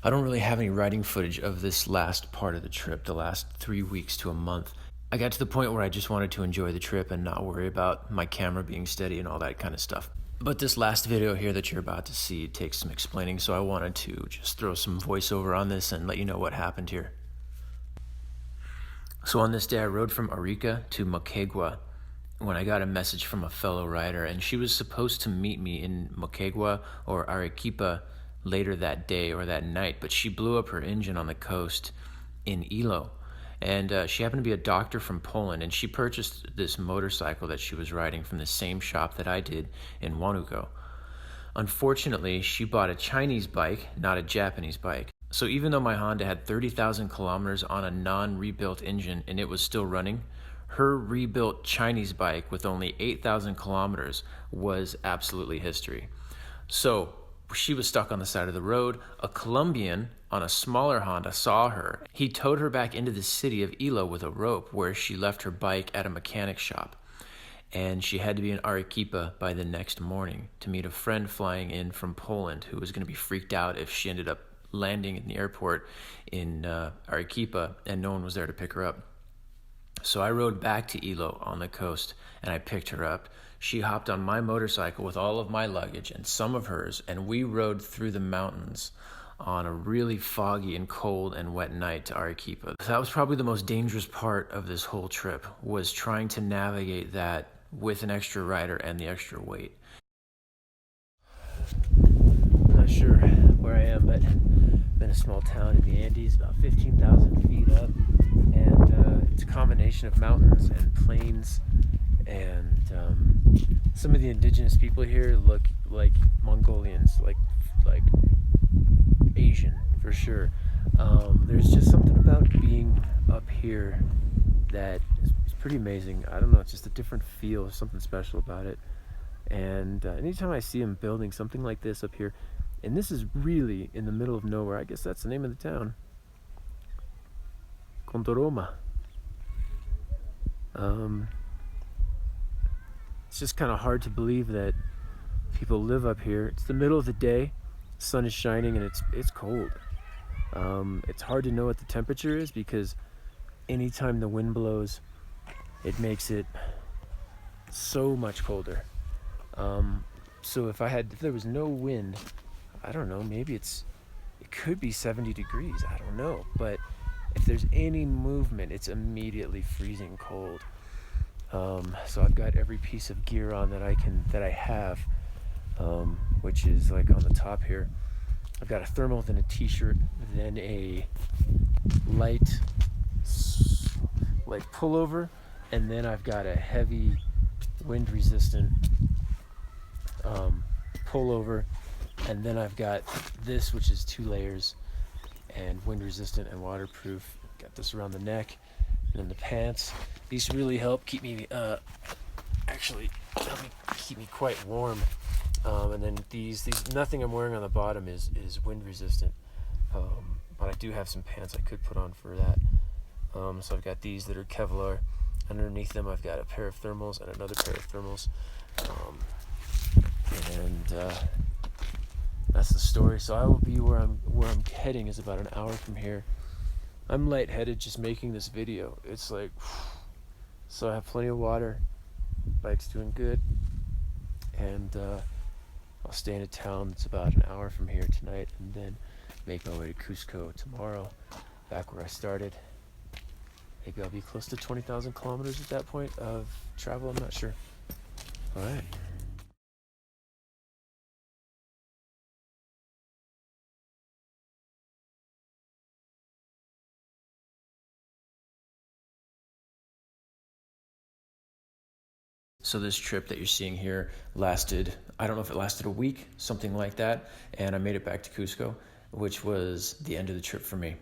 I don't really have any riding footage of this last part of the trip, the last 3 weeks to a month. I got to the point where I just wanted to enjoy the trip and not worry about my camera being steady and all that kind of stuff. But this last video here that you're about to see takes some explaining, so I wanted to just throw some voiceover on this and let you know what happened here. So on this day, I rode from Arica to Moquegua when I got a message from a fellow rider, and she was supposed to meet me in Moquegua or Arequipa later that day or that night, but she blew up her engine on the coast in Ilo. And she happened to be a doctor from Poland, and she purchased this motorcycle that she was riding from the same shop that I did in Huánuco. Unfortunately, she bought a Chinese bike, not a Japanese bike. So even though my Honda had 30,000 kilometers on a non-rebuilt engine and it was still running, her rebuilt Chinese bike with only 8,000 kilometers was absolutely history. So she was stuck on the side of the road. A Colombian on a smaller Honda saw her. He towed her back into the city of Ilo with a rope, where she left her bike at a mechanic shop. And she had to be in Arequipa by the next morning to meet a friend flying in from Poland who was going to be freaked out if she ended up landing in the airport in Arequipa and no one was there to pick her up. So I rode back to Ilo on the coast and I picked her up. She hopped on my motorcycle with all of my luggage and some of hers, and we rode through the mountains on a really foggy and cold and wet night to Arequipa. That was probably the most dangerous part of this whole trip, was trying to navigate that with an extra rider and the extra weight. I'm not sure where I am, but I'm in a small town in the Andes, about 15,000 feet up, and it's a combination of mountains and plains, and some of the indigenous people here look like Mongolians, like Asian for sure. There's just something about being up here that is pretty amazing. I don't know, it's just a different feel, something special about it. And anytime I see them building something like this up here, and this is really in the middle of nowhere, I guess that's the name of the town, Contoroma. It's just kind of hard to believe that people live up here. It's the middle of the day, the sun is shining, and it's cold. It's hard to know what the temperature is because anytime the wind blows, it makes it so much colder. So if there was no wind, I don't know, maybe it could be 70 degrees, I don't know. But if there's any movement, it's immediately freezing cold. So I've got every piece of gear on that I have, which is like on the top here. I've got a thermal, then a t-shirt, then a light pullover, and then I've got a heavy wind resistant pullover, and then I've got this, which is 2 layers and wind resistant and waterproof. Got this around the neck, and then the pants. These really help keep me keep me quite warm. And then these nothing I'm wearing on the bottom is wind resistant, but I do have some pants I could put on for that. So I've got these that are Kevlar. Underneath them I've got a pair of thermals and another pair of thermals, and that's the story. So I will be where I'm heading is about an hour from here. I'm lightheaded just making this video. It's like, so I have plenty of water, bike's doing good, and I'll stay in a town that's about an hour from here tonight, and then make my way to Cusco tomorrow, back where I started. Maybe I'll be close to 20,000 kilometers at that point of travel, I'm not sure. All right. So this trip that you're seeing here lasted, I don't know if it lasted a week, something like that, and I made it back to Cusco, which was the end of the trip for me.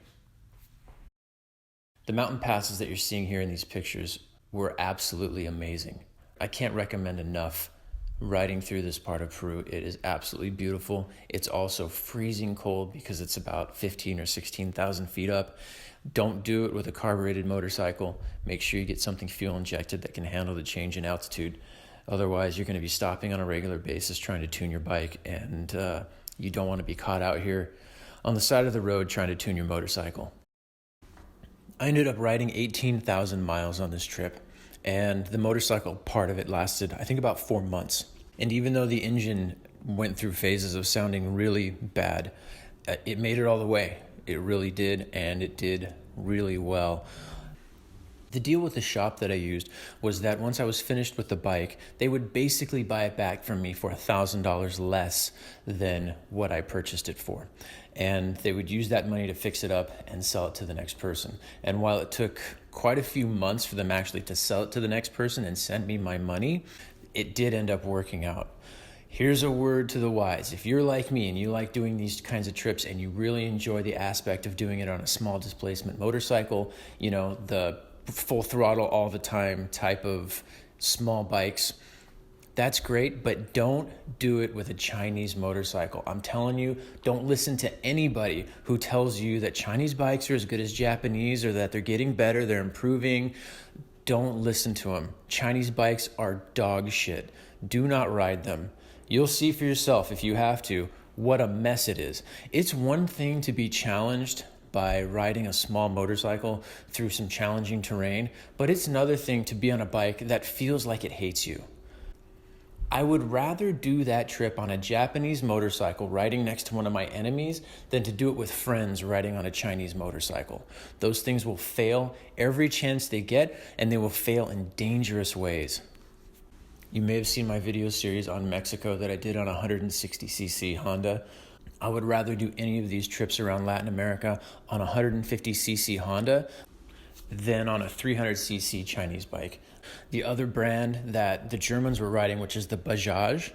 The mountain passes that you're seeing here in these pictures were absolutely amazing. I can't recommend enough riding through this part of Peru. It is absolutely beautiful. It's also freezing cold because it's about 15 or 16,000 feet up. Don't do it with a carbureted motorcycle. Make sure you get something fuel injected that can handle the change in altitude. Otherwise, you're going to be stopping on a regular basis trying to tune your bike, and you don't want to be caught out here on the side of the road trying to tune your motorcycle. I ended up riding 18,000 miles on this trip, and the motorcycle part of it lasted, I think, about 4 months. And even though the engine went through phases of sounding really bad, it made it all the way. It really did, and it did really well. The deal with the shop that I used was that once I was finished with the bike, they would basically buy it back from me for $1,000 less than what I purchased it for. And they would use that money to fix it up and sell it to the next person. And while it took quite a few months for them actually to sell it to the next person and send me my money, it did end up working out. Here's a word to the wise. If you're like me and you like doing these kinds of trips and you really enjoy the aspect of doing it on a small displacement motorcycle, you know, the full throttle all the time type of small bikes, that's great, but don't do it with a Chinese motorcycle. I'm telling you, don't listen to anybody who tells you that Chinese bikes are as good as Japanese or that they're getting better, they're improving. Don't listen to them. Chinese bikes are dog shit. Do not ride them. You'll see for yourself, if you have to, what a mess it is. It's one thing to be challenged by riding a small motorcycle through some challenging terrain, but it's another thing to be on a bike that feels like it hates you. I would rather do that trip on a Japanese motorcycle riding next to one of my enemies than to do it with friends riding on a Chinese motorcycle. Those things will fail every chance they get, and they will fail in dangerous ways. You may have seen my video series on Mexico that I did on a 160cc Honda. I would rather do any of these trips around Latin America on a 150cc Honda than on a 300cc Chinese bike. The other brand that the Germans were riding, which is the Bajaj,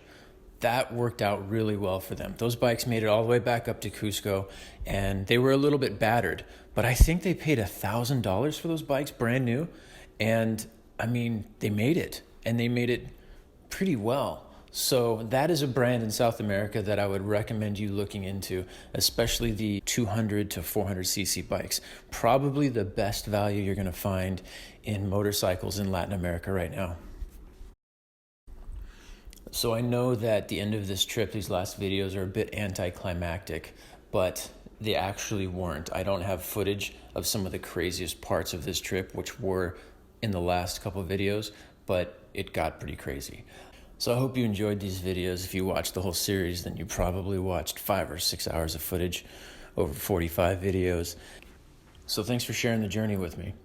that worked out really well for them. Those bikes made it all the way back up to Cusco, and they were a little bit battered, but I think they paid $1,000 for those bikes, brand new. And I mean, they made it, and they made it pretty well. So that is a brand in South America that I would recommend you looking into, especially the 200 to 400cc bikes. Probably the best value you're going to find in motorcycles in Latin America right now. So I know that the end of this trip, these last videos are a bit anticlimactic, but they actually weren't. I don't have footage of some of the craziest parts of this trip, which were in the last couple of videos, but it got pretty crazy. So I hope you enjoyed these videos. If you watched the whole series, then you probably watched 5 or 6 hours of footage over 45 videos. So thanks for sharing the journey with me.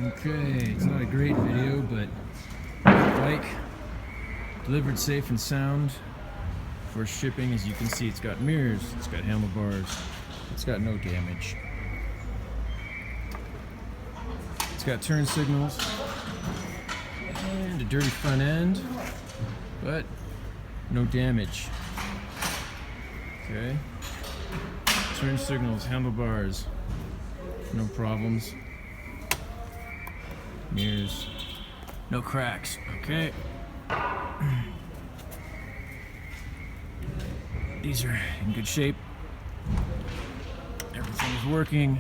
Okay, it's not a great video, but bike delivered safe and sound for shipping. As you can see, it's got mirrors, it's got handlebars, it's got no damage. It's got turn signals and a dirty front end, but no damage. Okay, turn signals, handlebars, no problems. Mirrors, no cracks. Okay. These are in good shape. Everything is working.